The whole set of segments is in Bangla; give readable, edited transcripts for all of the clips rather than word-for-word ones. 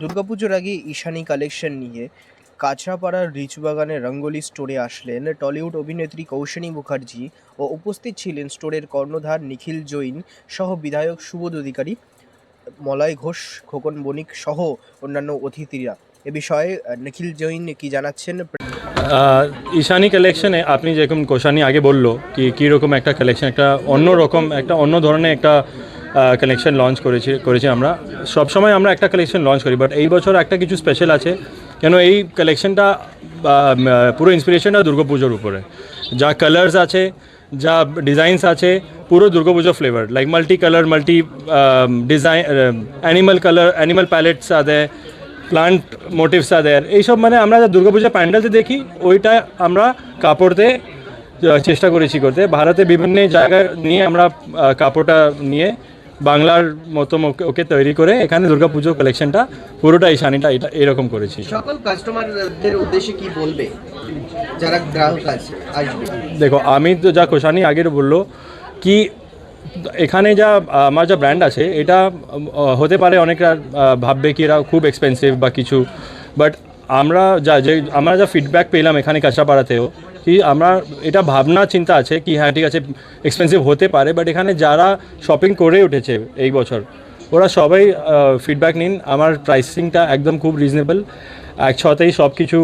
দুর্গাপুজোর আগে ঈশানী কালেকশন নিয়ে কাঁচরাপাড়ার রিচবাগানের রঙ্গোলি স্টোরে আসলেন টলিউড অভিনেত্রী কৌশানী মুখার্জি ও উপস্থিত ছিলেন স্টোরের কর্ণধার নিখিল জৈন সহ বিধায়ক সুবোধ অধিকারী, মলয় ঘোষ, খোকন বণিক সহ অন্যান্য অতিথিরা। এ বিষয়ে নিখিল জৈন কি জানাচ্ছেন? ঈশানী কালেকশনে আপনি যেরকম কোশানি আগে বললো কি কীরকম একটা কালেকশন, একটা অন্য রকম একটা অন্য ধরনের একটা কালেকশন লঞ্চ করেছি আমরা। সবসময় আমরা একটা কালেকশন লঞ্চ করি, বাট এই বছর একটা কিছু স্পেশাল আছে কেন এই কালেকশনটা পুরো ইন্সপিরেশনটা দুর্গাপুজোর উপরে। যা কালার্স আছে, যা ডিজাইনস আছে, পুরো Durga Puja flavour, like multi colour, multi design, animal colour, animal pallets আছে, প্লান্ট মোটিভস আদের, এইসব মানে আমরা যা দুর্গাপূজা প্যান্ডেলতে দেখি ওইটা আমরা কাপড়তে চেষ্টা করেছি করতে। ভারতে বিভিন্ন জায়গায় নিয়ে আমরা কাপড়টা নিয়ে বাংলার মতো ওকে তৈরি করে এখানে দুর্গাপুজো কালেকশনটা পুরোটা ঈশানীটা এটা এরকম করেছি। সকল কাস্টমারদের উদ্দেশ্যে কি বলবে যারা গ্রাহক আসবে? দেখো, আমি তো যা কোশানি আগের বললো কি এখানে যা আমার যা ব্র্যান্ড আছে এটা হতে পারে অনেকটা ভাববে কি এরা খুব এক্সপেন্সিভ বা কিছু, বাট আমরা যা ফিডব্যাক পেলাম এখানে কাঁচরাপাড়াতেও কি আমরা এটা ভাবনা চিন্তা আছে কি হ্যাঁ ঠিক আছে এক্সপেন্সিভ হতে পারে, বাট এখানে যারা শপিং করে উঠেছে এই বছর ওরা সবাই ফিডব্যাক নিন আমার প্রাইসিংটা একদম খুব রিজনেবল, একসাথেই সব কিছু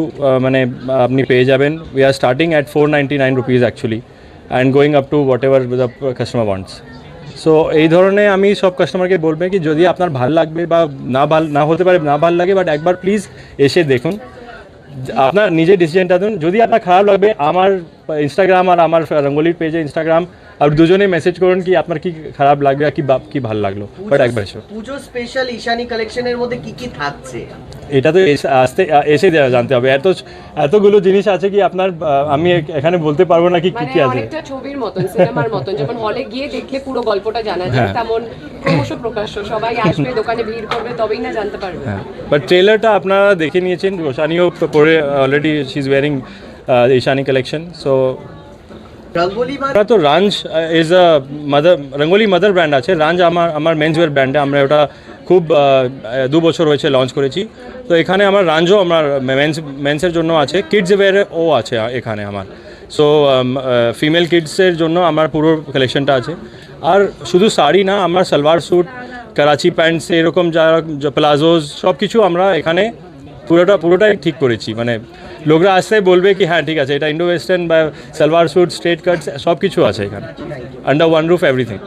মানে আপনি পেয়ে যাবেন। We are starting at 499 rupees actually and going up to what ever the customer wants. So এই ধরনের আমি সব কাস্টমারকে বলবে কি যদি আপনার ভালো লাগবে বা না হতে পারে না ভালো লাগে, বাট একবার প্লিজ এসে দেখুন, আপনার নিজের ডিসিশনটা দিন। যদি আপনার খারাপ লাগবে আমার ইনস্টাগ্রাম আর আমার রঙ্গোলির পেজে ইনস্টাগ্রাম আর দুজনে মেসেজ করুন কি আপনার কি খারাপ লাগবে আর কি ভালো লাগলো, বাট একবার এসো। পুজো স্পেশাল ঈশানী কালেকশনের মধ্যে কি কি থাকছে এটা তো এসে জানতে হবে, এতগুলো জিনিস আছে কি আপনার আমি এখানে বলতে পারবো না কি কি আছে। অনেকটা ছবির মতন, সিনেমার মতন, যেমন হলে গিয়ে দেখলে পুরো গল্পটা জানা যায়, তেমন ক্রমশ প্রকাশ্য সবাই আসবে, দোকানে ভিড় করবে, তবেই না জানতে পারবে। বাট ট্রেলারটা আপনারা দেখে নিয়েছেন, রোশানিও পরে already she is wearing Ishani collection. So আমরা তো Ranj is a mother, Rangoli mother brand আছে, রাঞ্জ আমার মেন্সওয়্যার ব্র্যান্ডে আমরা ওটা খুব 2 বছর হয়েছে লঞ্চ করেছি। তো এখানে আমার রাঞ্জও আমার মেন্সের জন্য আছে, কিডস ওয়্যারও আছে এখানে আমার। সো ফিমেল কিডসের জন্য আমার পুরো কালেকশনটা আছে। আর শুধু শাড়ি না, আমার সালোয়ার স্যুট, করাচি প্যান্টস, এরকম যা প্লাজোজ সব কিছু আমরা এখানে পুরোটাই ঠিক করেছি। মানে লোকরা আসতে বলবে কি হ্যাঁ ঠিক আছে এটা ইন্ডো ওয়েস্টার্ন বা সালোয়ার স্যুট, স্ট্রেট কাটস সব কিছু আছে এখানে, আন্ডার ওয়ান রুফ এভরিথিং।